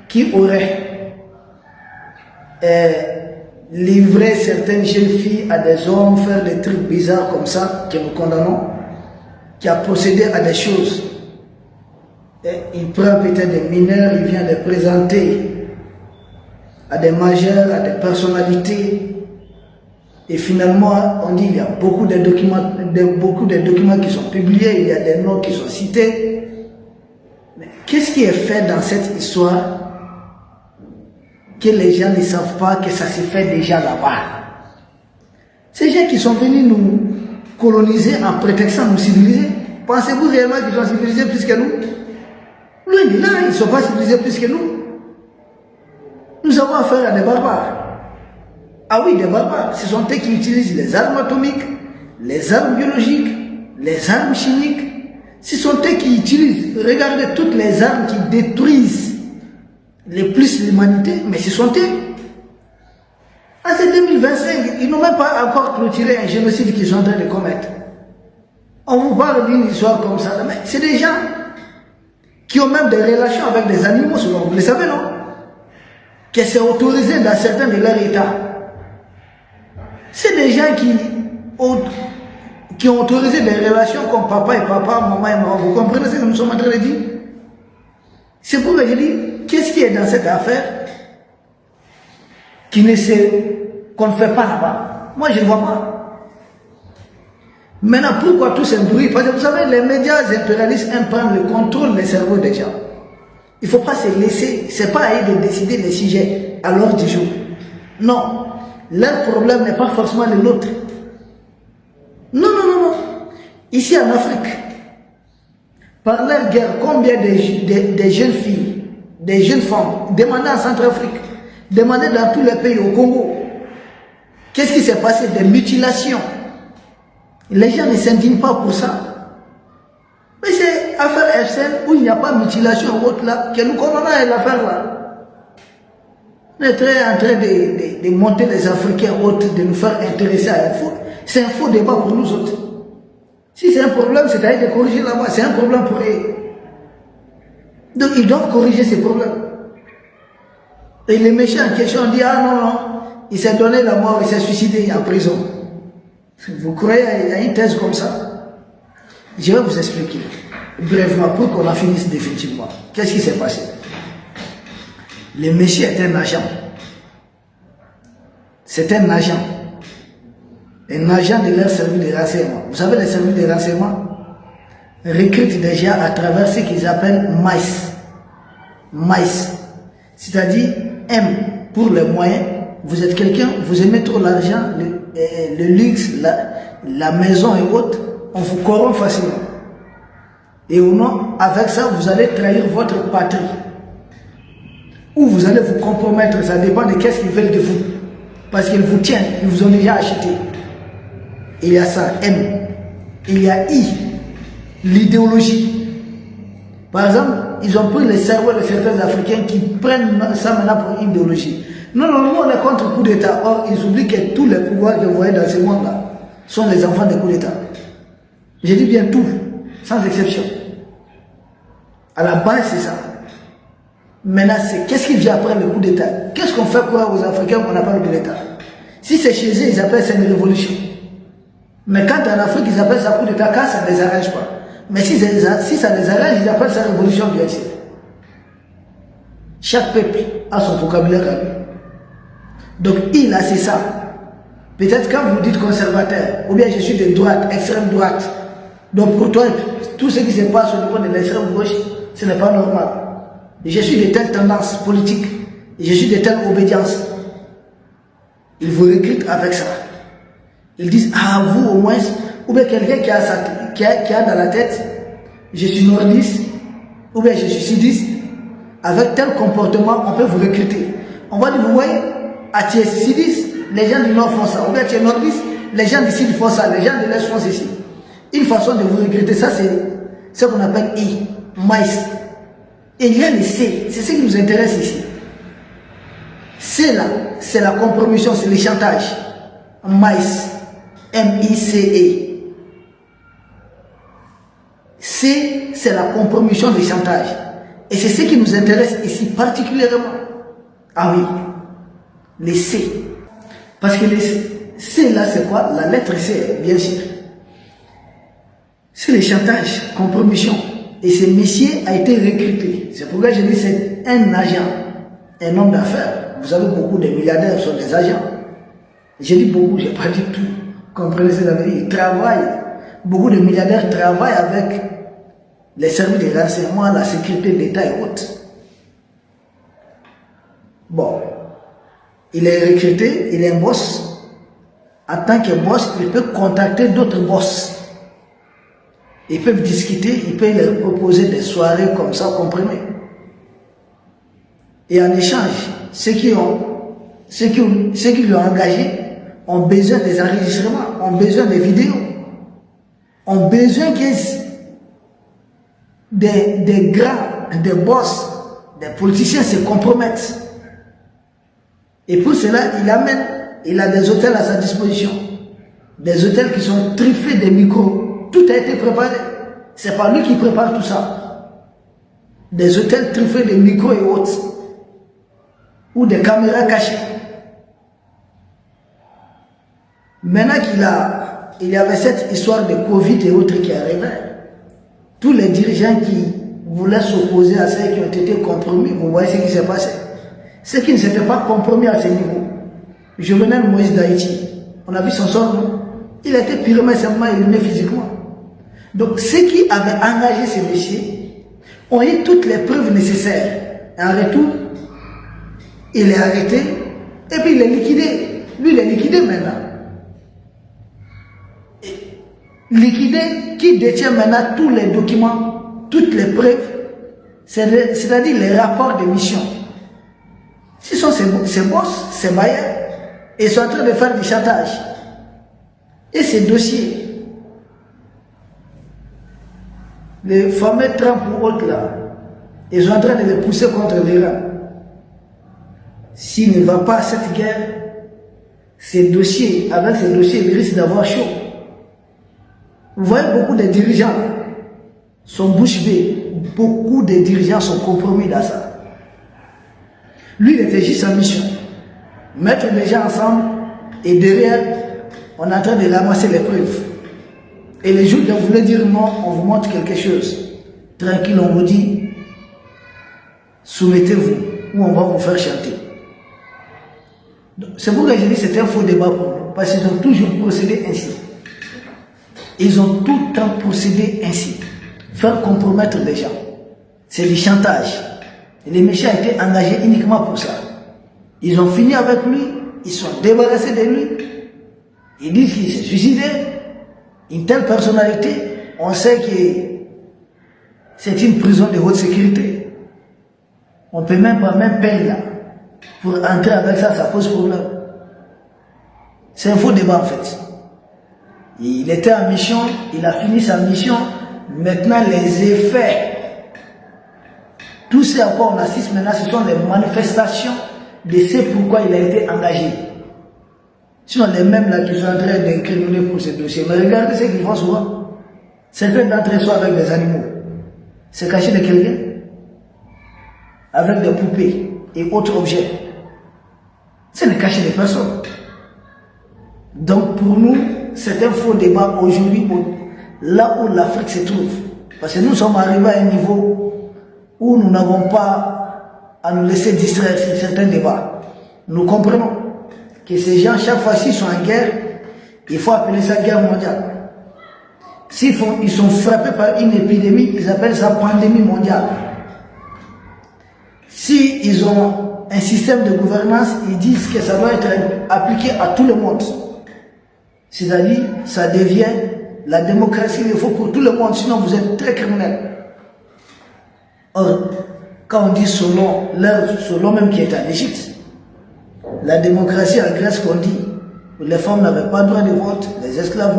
qui aurait livré certaines jeunes filles à des hommes, faire des trucs bizarres comme ça, que nous condamnons, qui a procédé à des choses. Et il prend peut-être des mineurs, il vient les présenter à des majeurs, à des personnalités. Et finalement, on dit qu'il y a beaucoup de documents qui sont publiés, il y a des noms qui sont cités. Mais qu'est-ce qui est fait dans cette histoire que les gens ne savent pas que ça se fait déjà là-bas? Ces gens qui sont venus nous coloniser en prétextant nous civiliser, pensez-vous réellement qu'ils sont civilisés plus que nous? Loin de là, ils ne sont pas civilisés plus que nous. Nous avons affaire à des barbares. Ah oui, des barbares. Ce sont eux qui utilisent les armes atomiques, les armes biologiques, les armes chimiques. Ce sont eux qui utilisent, regardez toutes les armes qui détruisent les plus l'humanité, mais ce sont eux. En c'est 2025, ils n'ont même pas encore clôturé un génocide qu'ils sont en train de commettre. On vous parle d'une histoire comme ça, mais c'est des gens qui ont même des relations avec des animaux, selon vous le savez, non? Que c'est autorisé dans certains de leurs États. C'est des gens qui ont autorisé des relations comme papa et papa, maman et maman. Vous comprenez ce que nous sommes en train de dire? C'est pourquoi je dis, qu'est-ce qui est dans cette affaire qu'on ne fait pas là-bas? Moi, je ne vois pas. Maintenant, pourquoi tout ce bruit? Parce que vous savez, les médias impérialistes aiment prendre le contrôle des cerveaux des gens. Il ne faut pas se laisser, ce n'est pas à eux de décider les sujets à l'ordre du jour. Non, leur problème n'est pas forcément le nôtre. Non, non, non, non. Ici en Afrique, par leur guerre, combien de jeunes filles, des jeunes femmes, demandez en Centrafrique, demandez dans tous les pays, au Congo, qu'est-ce qui s'est passé? Des mutilations. Les gens ne s'indignent pas pour ça. Mais c'est affaire FCN où il n'y a pas de mutilation ou autre là, que nous condamnons l'affaire là. On est en train de monter les Africains autres, de nous faire intéresser à un faux. C'est un faux débat pour nous autres. Si c'est un problème, c'est à eux de corriger là-bas. C'est un problème pour eux. Donc ils doivent corriger ces problèmes. Et les méchants en question disent, ah non, non, il s'est donné la mort, il s'est suicidé en prison. Vous croyez à une thèse comme ça? Je vais vous expliquer brièvement pour qu'on en finisse définitivement. Qu'est-ce qui s'est passé? Le monsieur est un agent. C'est un agent. Un agent de leur service de renseignement. Vous savez, les services de renseignement recrutent des gens à travers ce qu'ils appellent MICE. MICE. C'est-à-dire M pour les moyens. Vous êtes quelqu'un, vous aimez trop l'argent, le luxe, la maison et autres, on vous corrompt facilement. Et au nom, avec ça, vous allez trahir votre patrie. Ou vous allez vous compromettre, ça dépend de qu'est-ce qu'ils veulent de vous. Parce qu'ils vous tiennent, ils vous ont déjà acheté. Il y a ça, M. Il y a I, l'idéologie. Par exemple, ils ont pris les cerveaux de certains Africains qui prennent ça maintenant pour une idéologie. Non, non, nous on est contre le coup d'État. Or, ils oublient que tous les pouvoirs que vous voyez dans ce monde-là sont les enfants des coups d'État. Je dis bien tout, sans exception. À la base, c'est ça. Maintenant, c'est qu'est-ce qui vient après le coup d'État? Qu'est-ce qu'on fait croire aux Africains qu'on n'a pas le coup d'État? Si c'est chez eux, ils appellent ça une révolution. Mais quand en Afrique, ils appellent ça coup d'État, quand ça ne les arrange pas. Mais si ça les arrange, ils appellent ça révolution, bien sûr. Chaque peuple a son vocabulaire à lui. Donc, il a, c'est ça. Peut-être quand vous dites conservateur, ou bien je suis de droite, extrême droite, donc pour toi, tout ce qui se passe au niveau de l'extrême gauche, ce n'est pas normal. Je suis de telle tendance politique, je suis de telle obédience. Ils vous recrutent avec ça. Ils disent, ah, vous au moins, ou bien quelqu'un qui a dans la tête, je suis nordiste, ou bien je suis sudiste, avec tel comportement, on peut vous recruter. On va dire, vous voyez, à tu es sudiste, les gens du nord font ça. Ou bien tu es nordiste, les gens du sud font ça, les gens de l'est font ceci. Une façon de vous recruter, ça c'est ce qu'on appelle I, maïs. Et rien ne sait, c'est ce qui nous intéresse ici. C'est là, c'est la compromission, c'est le chantage. Maïs, M-I-C-E. C, c'est la compromission du chantage. Et c'est ce qui nous intéresse ici particulièrement. Ah oui, les C. Parce que les C là, c'est quoi? La lettre C, bien sûr. C'est le chantage, compromission. Et ce monsieur a été recruté. C'est pourquoi je dis c'est un agent, un homme d'affaires. Vous savez, beaucoup de milliardaires sont des agents. Je dis beaucoup, je n'ai pas dit tout. Comprenez ce que ça veut dire? Ils travaillent. Beaucoup de milliardaires travaillent avec les services de renseignement, la sécurité d'État et autres. Bon, il est recruté, il est un boss. En tant que boss, il peut contacter d'autres boss. Ils peuvent discuter, ils peuvent leur proposer des soirées comme ça, comprenez? Et en échange, ceux qui lui ont engagé ont besoin des enregistrements, ont besoin des vidéos, ont besoin que des grands, des boss, des politiciens se compromettent. Et pour cela, il a des hôtels à sa disposition. Des hôtels qui sont truffés de micros. Tout a été préparé. C'est pas lui qui prépare tout ça. Des hôtels truffés de micros et autres. Ou des caméras cachées. Maintenant qu'il y avait cette histoire de Covid et autres qui arrivaient, tous les dirigeants qui voulaient s'opposer à ceux qui ont été compromis, vous voyez ce qui s'est passé. Ceux qui ne s'étaient pas compromis à ce niveau. Jovenel Moïse d'Haïti, on a vu son sort, non? Il a été purement simplement éliminé physiquement. Donc ceux qui avaient engagé ces messieurs ont eu toutes les preuves nécessaires. En retour, il est arrêté et puis il est liquidé. Lui, il est liquidé maintenant. Liquidé qui détient maintenant tous les documents, toutes les preuves, c'est-à-dire les rapports de mission. Ce sont ces boss, ces bailleurs, et ils sont en train de faire du chantage. Et ces dossiers, les fameux Trump ou autres là, ils sont en train de les pousser contre l'Iran. S'il ne va pas à cette guerre, ces dossiers, avec ces dossiers, ils risquent d'avoir chaud. Vous voyez, beaucoup de dirigeants sont bouche bée. Beaucoup de dirigeants sont compromis dans ça. Lui, il était juste en mission. Mettre les gens ensemble et derrière, on est en train de ramasser les preuves. Et les jours où vous voulez dire non, on vous montre quelque chose. Tranquille, on vous dit, soumettez-vous ou on va vous faire chanter. C'est pourquoi je dis que c'est un faux débat pour nous. Parce qu'ils ont toujours procédé ainsi. Ils ont tout le temps procédé ainsi. Faire compromettre les gens. C'est du chantage. Et les méchants étaient engagés uniquement pour ça. Ils ont fini avec lui. Ils sont débarrassés de lui. Ils disent qu'il s'est suicidé. Une telle personnalité, on sait que c'est une prison de haute sécurité. On ne peut même pas payer là. Pour entrer avec ça, ça pose problème. C'est un faux débat en fait. Il était en mission, il a fini sa mission. Maintenant, les effets, tout ce à quoi on assiste maintenant, ce sont les manifestations de ce pourquoi il a été engagé. Sinon, les mêmes là qui sont en train d'incriminer pour ce dossier. Mais regardez ce qu'ils font souvent. Certains d'entre eux sont avec des animaux. C'est caché de quelqu'un. Avec des poupées et autres objets. C'est le cacher des personnes. Donc pour nous, c'est un faux débat aujourd'hui, là où l'Afrique se trouve. Parce que nous sommes arrivés à un niveau où nous n'avons pas à nous laisser distraire sur certains débats. Nous comprenons que ces gens, chaque fois qu'ils sont en guerre, il faut appeler ça guerre mondiale. S'ils sont frappés par une épidémie, ils appellent ça pandémie mondiale. Si ils ont un système de gouvernance, ils disent que ça doit être appliqué à tout le monde. C'est-à-dire, ça devient la démocratie, il faut pour tout le monde, sinon vous êtes très criminel. Or, quand on dit selon même qui est en Égypte, la démocratie en Grèce qu'on dit, les femmes n'avaient pas droit de vote, les esclaves